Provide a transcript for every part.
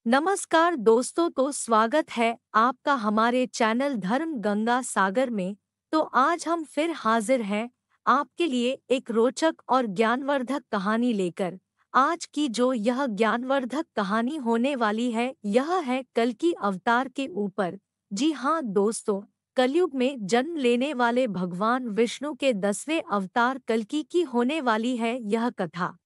नमस्कार दोस्तों, तो स्वागत है आपका हमारे चैनल धर्म गंगा सागर में। तो आज हम फिर हाजिर हैं आपके लिए एक रोचक और ज्ञानवर्धक कहानी लेकर। आज की जो यह ज्ञानवर्धक कहानी होने वाली है, यह है कल्कि अवतार के ऊपर। जी हाँ दोस्तों, कलयुग में जन्म लेने वाले भगवान विष्णु के 10वें अवतार कल्कि की होने वाली है यह कथा।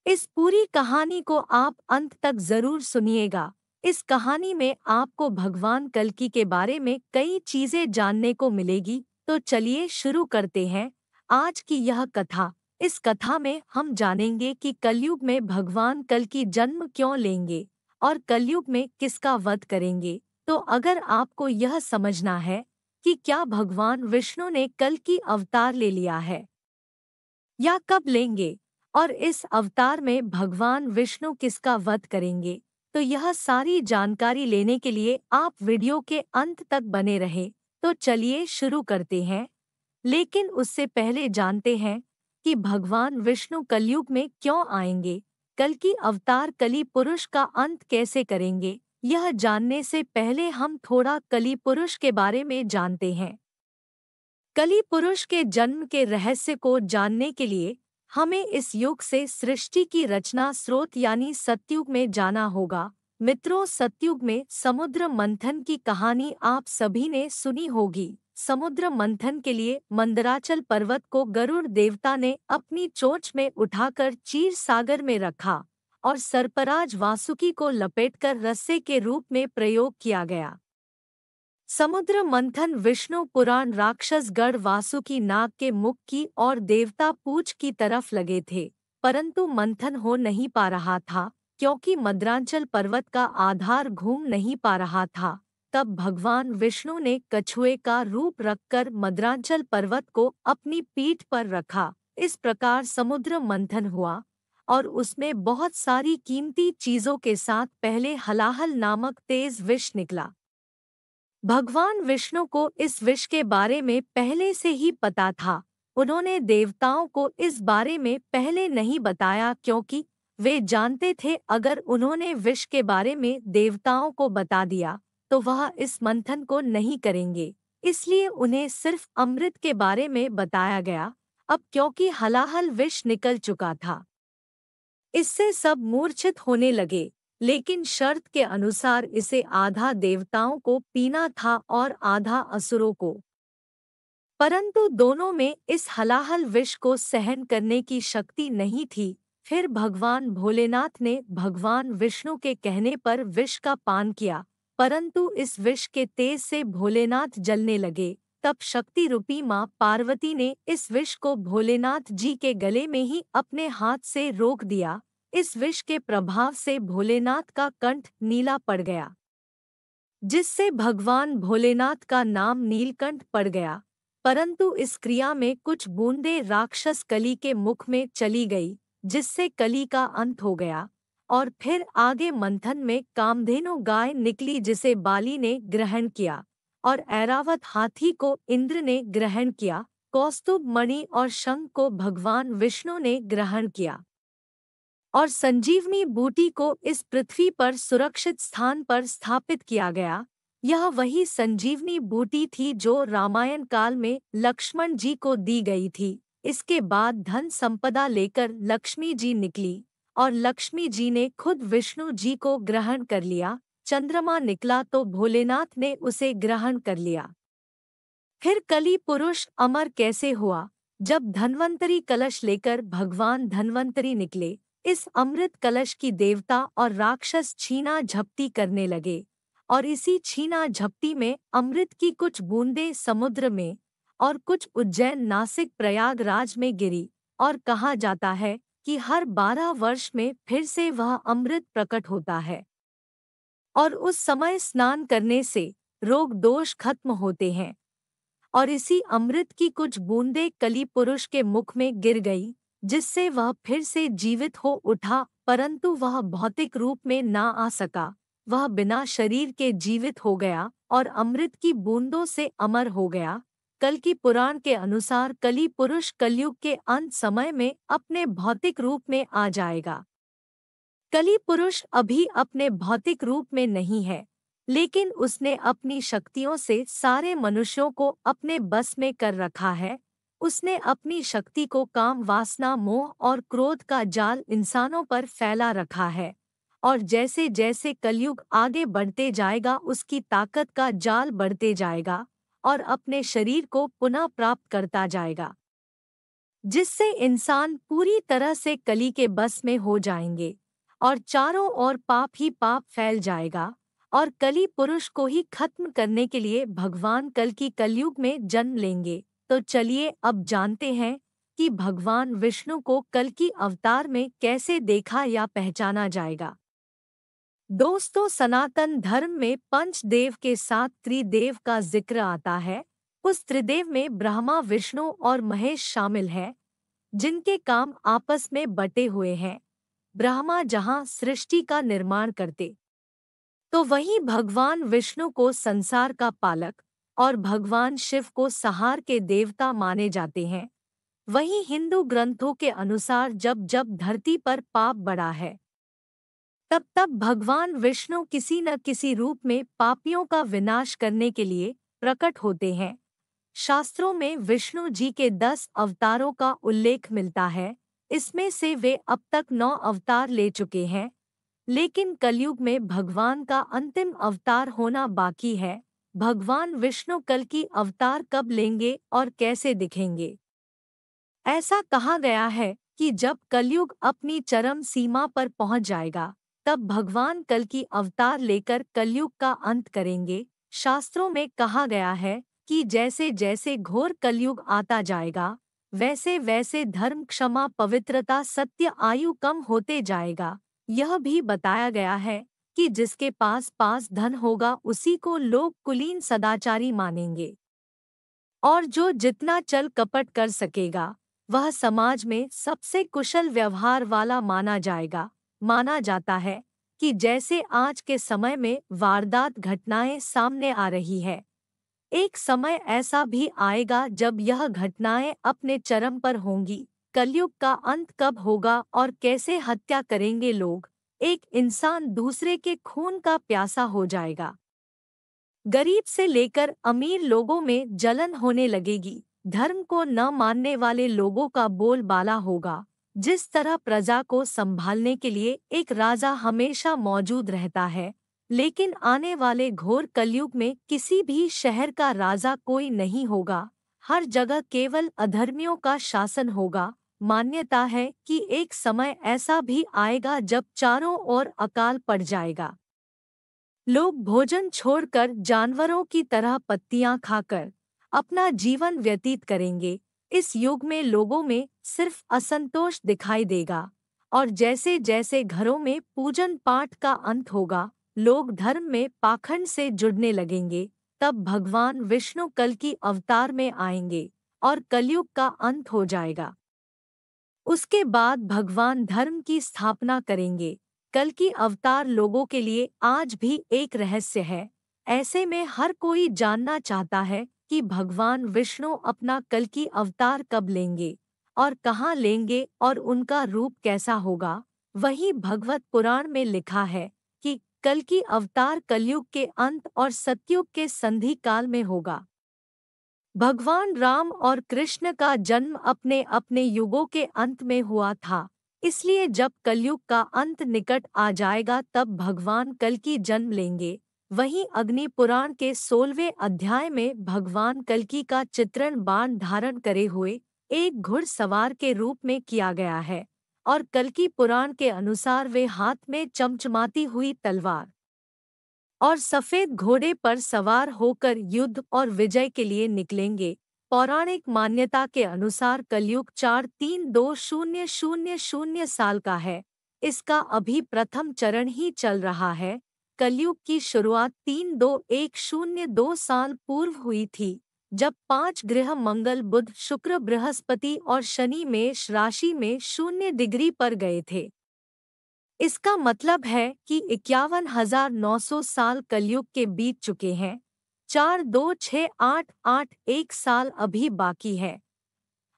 इस पूरी कहानी को आप अंत तक जरूर सुनिएगा। इस कहानी में आपको भगवान कल्कि के बारे में कई चीजें जानने को मिलेगी। तो चलिए शुरू करते हैं आज की यह कथा। इस कथा में हम जानेंगे कि कलयुग में भगवान कल्कि जन्म क्यों लेंगे और कलयुग में किसका वध करेंगे। तो अगर आपको यह समझना है कि क्या भगवान विष्णु ने कल्कि अवतार ले लिया है या कब लेंगे, और इस अवतार में भगवान विष्णु किसका वध करेंगे, तो यह सारी जानकारी लेने के लिए आप वीडियो के अंत तक बने रहे। तो चलिए शुरू करते हैं। लेकिन उससे पहले जानते हैं कि भगवान विष्णु कलयुग में क्यों आएंगे, कल्कि अवतार कली पुरुष का अंत कैसे करेंगे। यह जानने से पहले हम थोड़ा कली पुरुष के बारे में जानते हैं। कली पुरुष के जन्म के रहस्य को जानने के लिए हमें इस युग से सृष्टि की रचना स्रोत यानी सतयुग में जाना होगा। मित्रों, सतयुग में समुद्र मंथन की कहानी आप सभी ने सुनी होगी। समुद्र मंथन के लिए मंदराचल पर्वत को गरुड़ देवता ने अपनी चोंच में उठाकर क्षीर सागर में रखा और सर्पराज वासुकी को लपेटकर रस्से के रूप में प्रयोग किया गया। समुद्र मंथन विष्णु पुराण राक्षस गढ़ वासुकी नाग के मुख की और देवता पूछ की तरफ लगे थे, परंतु मंथन हो नहीं पा रहा था क्योंकि मद्रांचल पर्वत का आधार घूम नहीं पा रहा था। तब भगवान विष्णु ने कछुए का रूप रखकर मद्रांचल पर्वत को अपनी पीठ पर रखा। इस प्रकार समुद्र मंथन हुआ और उसमें बहुत सारी कीमती चीजों के साथ पहले हलाहल नामक तेज विष निकला। भगवान विष्णु को इस विष के बारे में पहले से ही पता था। उन्होंने देवताओं को इस बारे में पहले नहीं बताया क्योंकि वे जानते थे अगर उन्होंने विष के बारे में देवताओं को बता दिया तो वह इस मंथन को नहीं करेंगे। इसलिए उन्हें सिर्फ अमृत के बारे में बताया गया। अब क्योंकि हलाहल विष निकल चुका था, इससे सब मूर्छित होने लगे। लेकिन शर्त के अनुसार इसे आधा देवताओं को पीना था और आधा असुरों को। परंतु दोनों में इस हलाहल विष को सहन करने की शक्ति नहीं थी। फिर भगवान भोलेनाथ ने भगवान विष्णु के कहने पर विष का पान किया, परंतु इस विष के तेज से भोलेनाथ जलने लगे। तब शक्ति रूपी माँ पार्वती ने इस विष को भोलेनाथ जी के गले में ही अपने हाथ से रोक दिया। इस विष के प्रभाव से भोलेनाथ का कंठ नीला पड़ गया, जिससे भगवान भोलेनाथ का नाम नीलकंठ पड़ गया। परंतु इस क्रिया में कुछ बूंदें राक्षस कली के मुख में चली गई, जिससे कली का अंत हो गया। और फिर आगे मंथन में कामधेनु गाय निकली जिसे बाली ने ग्रहण किया और ऐरावत हाथी को इंद्र ने ग्रहण किया। कौस्तुभ मणि और शंख को भगवान विष्णु ने ग्रहण किया और संजीवनी बूटी को इस पृथ्वी पर सुरक्षित स्थान पर स्थापित किया गया। यह वही संजीवनी बूटी थी जो रामायण काल में लक्ष्मण जी को दी गई थी। इसके बाद धन संपदा लेकर लक्ष्मी जी निकली और लक्ष्मी जी ने खुद विष्णु जी को ग्रहण कर लिया। चंद्रमा निकला तो भोलेनाथ ने उसे ग्रहण कर लिया। फिर कली पुरुष अमर कैसे हुआ? जब धन्वंतरी कलश लेकर भगवान धन्वंतरी निकले। इस अमृत कलश की देवता और राक्षस छीना झपटी करने लगे और इसी छीना झपटी में अमृत की कुछ बूंदें समुद्र में और कुछ उज्जैन नासिक प्रयागराज में गिरी। और कहा जाता है कि हर 12 वर्ष में फिर से वह अमृत प्रकट होता है और उस समय स्नान करने से रोग दोष खत्म होते हैं। और इसी अमृत की कुछ बूंदें कली पुरुष के मुख में गिर गई, जिससे वह फिर से जीवित हो उठा, परंतु वह भौतिक रूप में ना आ सका। वह बिना शरीर के जीवित हो गया और अमृत की बूंदों से अमर हो गया। कल्कि पुराण के अनुसार कली पुरुष कलयुग के अंत समय में अपने भौतिक रूप में आ जाएगा। कली पुरुष अभी अपने भौतिक रूप में नहीं है, लेकिन उसने अपनी शक्तियों से सारे मनुष्यों को अपने बस में कर रखा है। उसने अपनी शक्ति को काम, वासना, मोह और क्रोध का जाल इंसानों पर फैला रखा है। और जैसे जैसे कलयुग आगे बढ़ते जाएगा, उसकी ताकत का जाल बढ़ते जाएगा और अपने शरीर को पुनः प्राप्त करता जाएगा, जिससे इंसान पूरी तरह से कली के बस में हो जाएंगे और चारों ओर पाप ही पाप फैल जाएगा। और कली पुरुष को ही खत्म करने के लिए भगवान कल की कलयुग में जन्म लेंगे। तो चलिए अब जानते हैं कि भगवान विष्णु को कल की अवतार में कैसे देखा या पहचाना जाएगा। दोस्तों, सनातन धर्म में पंचदेव के साथ त्रिदेव का जिक्र आता है। उस त्रिदेव में ब्रह्मा, विष्णु और महेश शामिल हैं, जिनके काम आपस में बटे हुए हैं। ब्रह्मा जहाँ सृष्टि का निर्माण करते, तो वहीं भगवान विष्णु को संसार का पालक और भगवान शिव को संहार के देवता माने जाते हैं। वहीं हिंदू ग्रंथों के अनुसार जब जब धरती पर पाप बढ़ा है, तब तब भगवान विष्णु किसी न किसी रूप में पापियों का विनाश करने के लिए प्रकट होते हैं। शास्त्रों में विष्णु जी के 10 अवतारों का उल्लेख मिलता है। इसमें से वे अब तक 9 अवतार ले चुके हैं, लेकिन कलयुग में भगवान का अंतिम अवतार होना बाकी है। भगवान विष्णु कल की अवतार कब लेंगे और कैसे दिखेंगे? ऐसा कहा गया है कि जब कलयुग अपनी चरम सीमा पर पहुंच जाएगा, तब भगवान कल की अवतार लेकर कलयुग का अंत करेंगे। शास्त्रों में कहा गया है कि जैसे जैसे घोर कलयुग आता जाएगा, वैसे वैसे धर्म, क्षमा, पवित्रता, सत्य, आयु कम होते जाएगा। यह भी बताया गया है कि जिसके पास पास धन होगा, उसी को लोग कुलीन, सदाचारी मानेंगे, और जो जितना चल कपट कर सकेगा, वह समाज में सबसे कुशल व्यवहार वाला माना जाएगा। माना जाता है कि जैसे आज के समय में वारदात घटनाएं सामने आ रही है, एक समय ऐसा भी आएगा जब यह घटनाएं अपने चरम पर होंगी। कलयुग का अंत कब होगा और कैसे हत्या करेंगे लोग? एक इंसान दूसरे के खून का प्यासा हो जाएगा। गरीब से लेकर अमीर लोगों में जलन होने लगेगी। धर्म को न मानने वाले लोगों का बोलबाला होगा। जिस तरह प्रजा को संभालने के लिए एक राजा हमेशा मौजूद रहता है, लेकिन आने वाले घोर कलयुग में किसी भी शहर का राजा कोई नहीं होगा। हर जगह केवल अधर्मियों का शासन होगा। मान्यता है कि एक समय ऐसा भी आएगा जब चारों ओर अकाल पड़ जाएगा। लोग भोजन छोड़कर जानवरों की तरह पत्तियां खाकर अपना जीवन व्यतीत करेंगे। इस युग में लोगों में सिर्फ असंतोष दिखाई देगा, और जैसे जैसे घरों में पूजन पाठ का अंत होगा, लोग धर्म में पाखंड से जुड़ने लगेंगे। तब भगवान विष्णु कल की अवतार में आएंगे और कलयुग का अंत हो जाएगा। उसके बाद भगवान धर्म की स्थापना करेंगे। कल की अवतार लोगों के लिए आज भी एक रहस्य है। ऐसे में हर कोई जानना चाहता है कि भगवान विष्णु अपना कल की अवतार कब लेंगे और कहाँ लेंगे और उनका रूप कैसा होगा। वहीं भगवत पुराण में लिखा है कि कल की अवतार कलयुग के अंत और सतयुग के संधि काल में होगा। भगवान राम और कृष्ण का जन्म अपने अपने युगों के अंत में हुआ था, इसलिए जब कलयुग का अंत निकट आ जाएगा तब भगवान कल की जन्म लेंगे। वहीं अग्नि पुराण के 16वें अध्याय में भगवान कल्कि का चित्रण बाण धारण करे हुए एक घुड़सवार के रूप में किया गया है, और कल्कि पुराण के अनुसार वे हाथ में चमचमाती हुई तलवार और सफेद घोड़े पर सवार होकर युद्ध और विजय के लिए निकलेंगे। पौराणिक मान्यता के अनुसार कलयुग 43200 साल का है। इसका अभी प्रथम चरण ही चल रहा है। कलयुग की शुरुआत 32102 साल पूर्व हुई थी, जब 5 ग्रह मंगल, बुध, शुक्र, बृहस्पति और शनि मेष राशि में 0 डिग्री पर गए थे। इसका मतलब है कि 51,900 साल कलयुग के बीत चुके हैं। 42688 साल अभी बाकी है,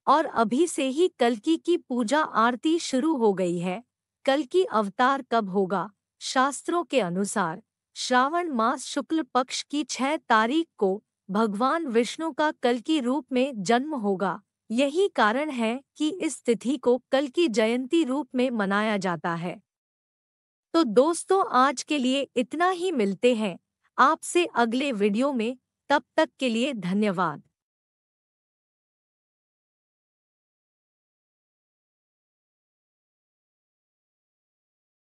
और अभी से ही कल्कि की पूजा आरती शुरू हो गई है। कल्कि अवतार कब होगा। शास्त्रों के अनुसार श्रावण मास शुक्ल पक्ष की 6 तारीख को भगवान विष्णु का कल्कि रूप में जन्म होगा। यही कारण है कि इस तिथि को कल्कि जयंती रूप में मनाया जाता है। तो दोस्तों, आज के लिए इतना ही। मिलते हैं आपसे अगले वीडियो में। तब तक के लिए धन्यवाद।